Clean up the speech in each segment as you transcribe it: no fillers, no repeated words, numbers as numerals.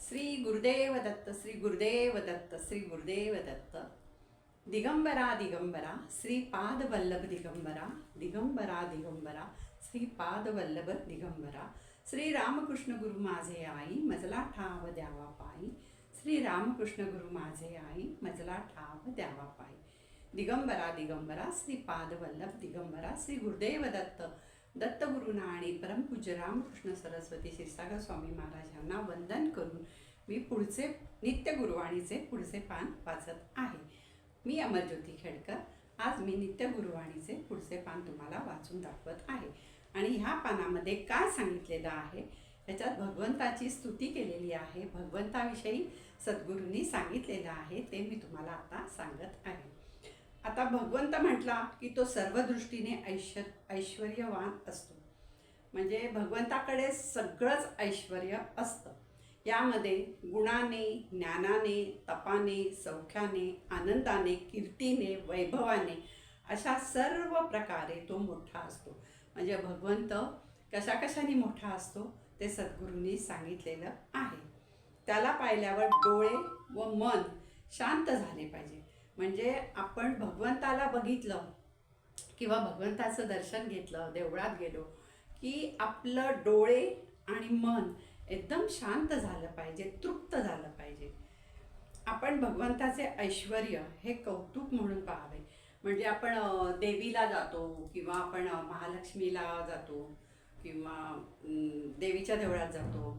श्री गुरुदेव दत्त, श्री गुरुदेव दत्त, श्री गुरुदेव दत्त. दिगंबरा दिगंबरा, श्रीपाद वल्लभ दिगंबरा, दिगंबरा दिगंबरा, श्रीपाद वल्लभ दिगंबरा. श्री रामकृष्ण गुरु माझे आई, मजला ठाव द्यावा पायी. श्री रामकृष्ण गुरु माझे आई, मजला ठाव द्यावा पायी. दिगंबरा दिगंबरा, श्रीपाद वल्लभ दिगंबरा, श्री गुरुदेव दत्त, दत्तगुरूंना आणि परमपूज्य रामकृष्ण सरस्वती क्षीरसागर स्वामी महाराजांना वंदन करून मी पुढचे नित्य गुरुवाणीचे पुढचे पान वाचत आहे. मी अमरज्योती खेडकर. आज मी नित्य गुरुवाणीचे पुढचे पान तुम्हाला वाचून दाखवत आहे. आणि ह्या पानामध्ये काय सांगितलेलं आहे, याच्यात भगवंताची स्तुती केलेली आहे. भगवंताविषयी सद्गुरूंनी सांगितलेलं आहे ते मी तुम्हाला आता सांगत आहे. आता भगवंत म्हटला की तो सर्व दृष्टीने ऐश्वर्यवान असतो. म्हणजे भगवंताकडे सगळंच ऐश्वर्य असतं. यामध्ये गुणाने, ज्ञानाने, तपाने, सौख्याने, आनंदाने, कीर्तीने, वैभवाने अशा सर्व प्रकारे तो मोठा असतो. म्हणजे भगवंत कशा कशाने मोठा असतो ते सद्गुरूंनी सांगितलेलं आहे. त्याला पाहिल्यावर डोळे व मन शांत झाले पाहिजे. म्हणजे आपण भगवंताला बघितलं किंवा भगवंताचं दर्शन घेतलं, देवळात गेलो की आपलं डोळे आणि मन एकदम शांत झालं पाहिजे, तृप्त झालं पाहिजे. आपण भगवंताचे ऐश्वर्य हे कौतुक म्हणून पाहावे. म्हणजे आपण देवीला जातो किंवा आपण महालक्ष्मीला जातो किंवा देवीच्या देवळात जातो.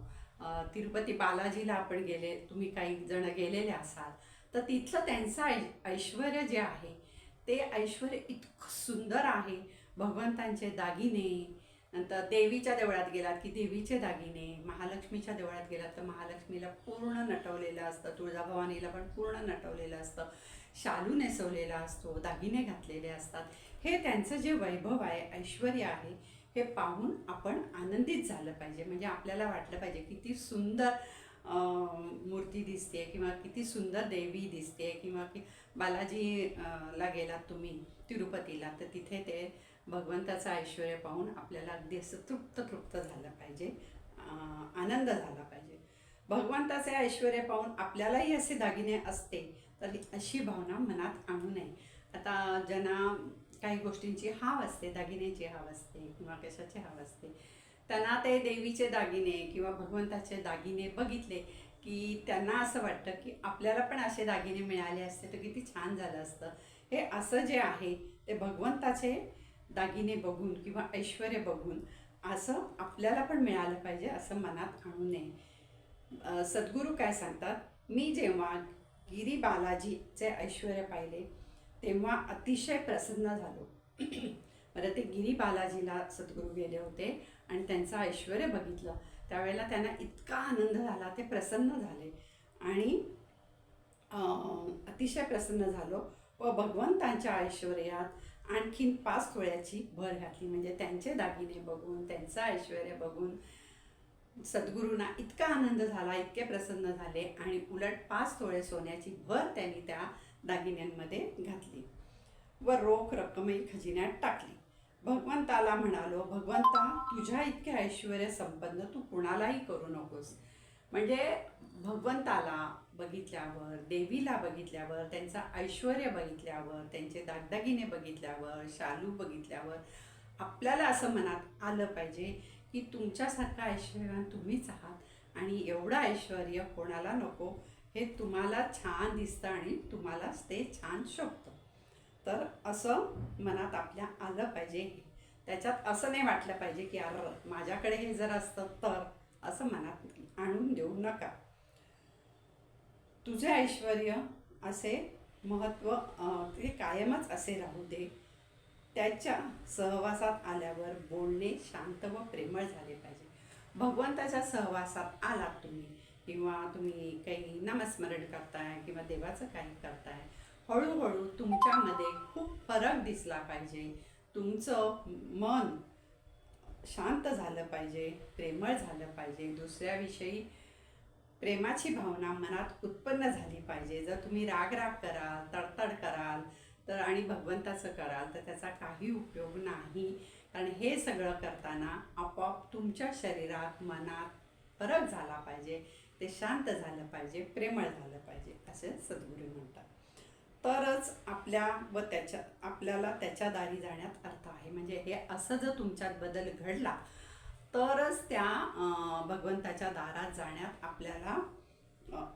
तिरुपती बालाजीला आपण तुम्ही काही जण गेलेले असाल तर तिथलं त्यांचं ऐश्वर्य जे आहे ते ऐश्वर्य इतकं सुंदर आहे. भगवंतांचे दागिने, नंतर देवीच्या देवळात गेलात की देवीचे दागिने, महालक्ष्मीच्या देवळात गेलात तर महालक्ष्मीला पूर्ण नटवलेलं असतं, तुळजाभवानीला पण पूर्ण नटवलेलं असतं, शालू नेसवलेला असतो, दागिने घातलेले असतात. हे त्यांचं जे वैभव आहे, ऐश्वर्य आहे, हे पाहून आपण आनंदित झालं पाहिजे. म्हणजे आपल्याला वाटलं पाहिजे किती सुंदर मूर्ती दिसते किंवा किती सुंदर देवी दिसते. किंवा की बालाजीला गेलात तुम्ही तिरुपतीला तर तिथे ते भगवंताचं ऐश्वर्य पाहून आपल्याला अगदी असं तृप्त झालं पाहिजे, आनंद झाला पाहिजे. भगवंताचे ऐश्वर्य पाहून आपल्यालाही असे दागिने असते तर अशी भावना मनात आणू नये. आता ज्यांना काही गोष्टींची हाव असते, दागिन्याची हाव असते किंवा कशाची हाव असते, त्यांना ते देवीचे दागिने किंवा भगवंताचे दागिने बघितले की त्यांना असं वाटतं की आपल्याला पण असे दागिने मिळाले असते तर किती छान झालं असतं. हे असं जे आहे ते भगवंताचे दागिने बघून किंवा ऐश्वर्य बघून असं आपल्याला पण मिळालं पाहिजे असं मनात आणू नये. सद्गुरू काय सांगतात, मी जेव्हा गिरी बालाजीचे ऐश्वर्य पाहिले तेव्हा अतिशय प्रसन्न झालो. बरं, ते गिरी बालाजीला सद्गुरू गेले होते आणि त्यांचं ऐश्वर्य बघितलं त्यावेळेला त्यांना इतका आनंद झाला, ते प्रसन्न झाले आणि अतिशय प्रसन्न झालो व भगवंतांच्या ऐश्वर्यात आणखीन 5 तोळ्याची भर घातली. म्हणजे त्यांचे दागिने बघून, त्यांचं ऐश्वर्य बघून सद्गुरूंना इतका आनंद झाला, इतके प्रसन्न झाले आणि उलट 5 तोळे सोन्याची भर त्यांनी त्या दागिन्यांमध्ये घातली व रोख रक्कमही खजिन्यात टाकली. भगवंताला म्हणालो, भगवंता तुझ्या इतके ऐश्वर्य संपन्न तू कुणालाही करू नकोस. म्हणजे भगवंताला बघितल्यावर, देवीला बघितल्यावर, त्यांचं ऐश्वर्य बघितल्यावर, त्यांचे दागदागिने बघितल्यावर, शालू बघितल्यावर आपल्याला असं मनात आलं पाहिजे की तुमच्यासारखं ऐश्वर्यवान तुम्हीच आहात आणि एवढं ऐश्वर्य कोणाला नको. हे तुम्हाला छान दिसतं आणि तुम्हालाच ते छान शोभतं. तर असं मनात आपल्या आलं पाहिजे. त्याच्यात असं नाही वाटलं पाहिजे की यार माझ्याकडे हे जर असतं तर, असं मनात आणून देऊ नका. तुझे ऐश्वर्य असे महत्त्व ते कायमच असे राहू दे. त्याच्या सहवासात आल्यावर बोलणे शांत व प्रेमळ झाले पाहिजे. भगवंताच्या सहवासात आलात तुम्ही किंवा तुम्ही काही नामस्मरण करताय किंवा देवाचं काही करताय, हळूहळू तुमच्यामध्ये खूप फरक दिसला पाहिजे. तुमचं मन शांत झालं पाहिजे, प्रेमळ झालं पाहिजे, दुसऱ्याविषयी प्रेमाची भावना मनात उत्पन्न झाली पाहिजे. जर तुम्ही राग कराल, तडतड कराल तर आणि भगवंताचं कराल तर त्याचा काही उपयोग नाही. कारण हे सगळं करताना आपोआप तुमच्या शरीरात, मनात फरक झाला पाहिजे, ते शांत झालं पाहिजे, प्रेमळ झालं पाहिजे असे सद्गुरू म्हणतात. तरच आपल्याला त्याच्या दारी जाण्यात अर्थ आहे. म्हणजे हे असं जर तुमच्यात बदल घडला तरच त्या भगवंताच्या दारात जाण्यात आपल्याला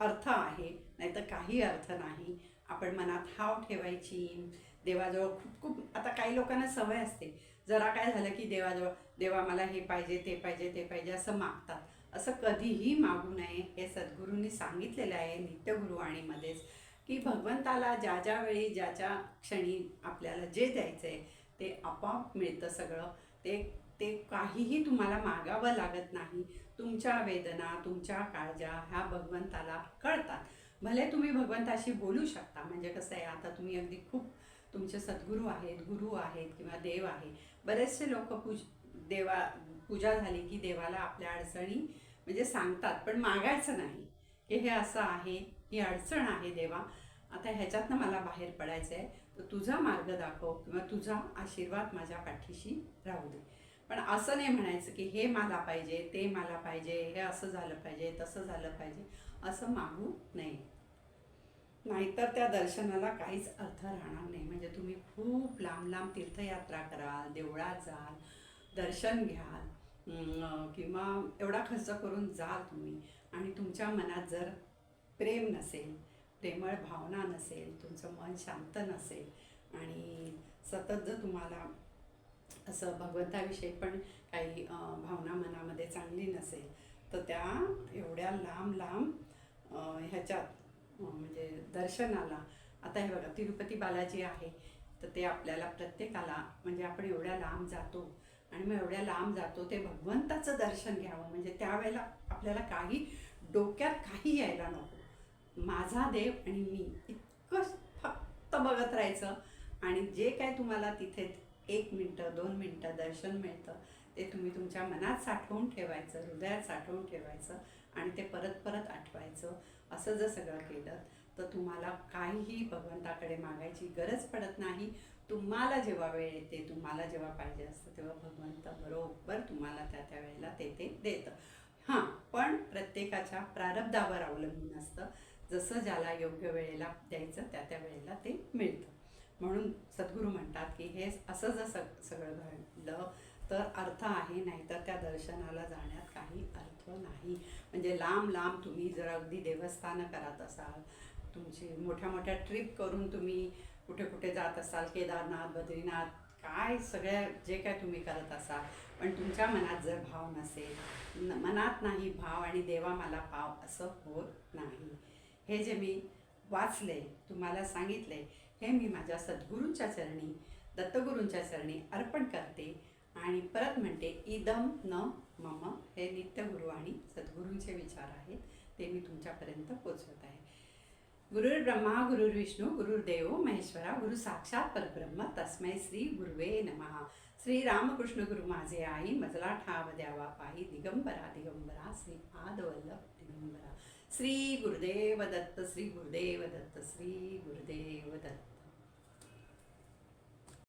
अर्थ आहे, नाहीतर काही अर्थ नाही. आपण मनात हाव ठेवायची, देवाजवळ खूप खूप, आता काही लोकांना सवय असते, जरा काय झालं की देवाजवळ, देवा मला हे पाहिजे, ते पाहिजे, ते पाहिजे असं मागतात. असं कधीही मागू नये. हे सद्गुरूंनी सांगितलेलं आहे नित्यगुरुवाणीमध्येच, की भगवंताला ज्या ज्या वेळी, ज्याच्या क्षणी आपल्याला जे द्यायचं आहे ते आपोआप मिळतं सगळं. ते ते काहीही तुम्हाला मागावं लागत नाही. तुमच्या वेदना, तुमच्या काळजा ह्या भगवंताला कळतात. भले तुम्ही भगवंताशी बोलू शकता. म्हणजे कसं आहे, आता तुम्ही अगदी खूप तुमचे सद्गुरू आहेत, गुरु आहेत किंवा देव आहे. बरेचसे लोक पूजा झाली की देवाला आपल्या अडचणी म्हणजे सांगतात, पण मागायचं नाही की हे असं आहे, ही अडचण आहे देवा, आता ह्याच्यातनं मला बाहेर पडायचं आहे, तर तुझा मार्ग दाखव किंवा तुझा आशीर्वाद माझ्या पाठीशी राहू दे. पण असं नाही म्हणायचं की हे मला पाहिजे, ते मला पाहिजे, हे असं झालं पाहिजे, तसं झालं पाहिजे, असं मागू नये. नाहीतर त्या दर्शनाला काहीच अर्थ राहणार नाही. म्हणजे तुम्ही खूप लांब लांब तीर्थयात्रा कराल, देवळात जाल, दर्शन घ्याल, किंवा एवढा खर्च करून जाल तुम्ही, आणि तुमच्या मनात जर प्रेम नसेल, प्रेमळ भावना नसेल, तुमचं मन शांत नसेल आणि सतत जर तुम्हाला असं भगवंताविषयी पण काही भावना मनामध्ये चांगली नसेल, तर त्या एवढ्या लांब लांब म्हणजे दर्शनाला, आता हे बघा तिरुपती बालाजी आहे, तर ते आपल्याला प्रत्येकाला, म्हणजे आपण एवढ्या लांब जातो आणि मग एवढ्या लांब जातो ते भगवंताचं दर्शन घ्यावं. म्हणजे त्यावेळेला आपल्याला काही डोक्यात काही यायला नको, माझा देव आणि मी इतकं फक्त बघत राहायचं. आणि जे काय तुम्हाला तिथे 1 मिनटं 2 मिनटं दर्शन मिळतं ते तुम्ही तुमच्या मनात साठवून ठेवायचं, हृदयात साठवून ठेवायचं आणि ते परत परत आठवायचं. असं जर सगळं केलं तर तुम्हाला काहीही भगवंताकडे मागायची गरज पडत नाही. तुम्हाला जेव्हा वेळ येते, तुम्हाला जेव्हा पाहिजे असतं, तेव्हा भगवंत बरोबर तुम्हाला त्या वेळेला ते देतं. हां, पण प्रत्येकाच्या प्रारब्धावर अवलंबून असतं. जसं ज्याला योग्य वेळेला द्यायचं त्या वेळेला ते मिळतं. म्हणून सद्गुरू म्हणतात की हे असं जर सगळं घडलं तर अर्थ आहे, नाहीतर त्या दर्शनाला जाण्यात काही अर्थ नाही. म्हणजे लांब लांब तुम्ही जर अगदी देवस्थानं करत असाल, तुमची मोठ्या मोठ्या ट्रिप करून तुम्ही कुठे कुठे जात असाल, केदारनाथ, बद्रीनाथ, काय सगळ्या जे काय तुम्ही करत असाल, पण तुमच्या मनात जर भाव नसेल, मनात नाही भाव आणि देवा मला पाव, असं होत नाही. हे जे मी वाचले, तुम्हाला सांगितले, हे मी माझ्या सद्गुरूंच्या चरणी, दत्तगुरूंच्या चरणी अर्पण करते. आणि परत म्हणते, इदम न मम, हे नित्यगुरु आणि सद्गुरूंचे विचार आहेत, ते मी तुमच्यापर्यंत पोचवत आहे. गुरुर् ब्रह्मा गुरुर्विष्णू गुरुर्देव महेश्वरा, गुरु साक्षात परब्रह्म, तस्मै श्री गुरुवे नमः. श्री रामकृष्ण गुरु माझे आई, मजला ठाव द्यावा पायी, दिगंबरा दिगंबरा श्री पादवल्लभ दिगंबरा. श्री गुरुदेव दत्त, श्री गुरुदेव दत्त, श्री गुरुदेव दत्त.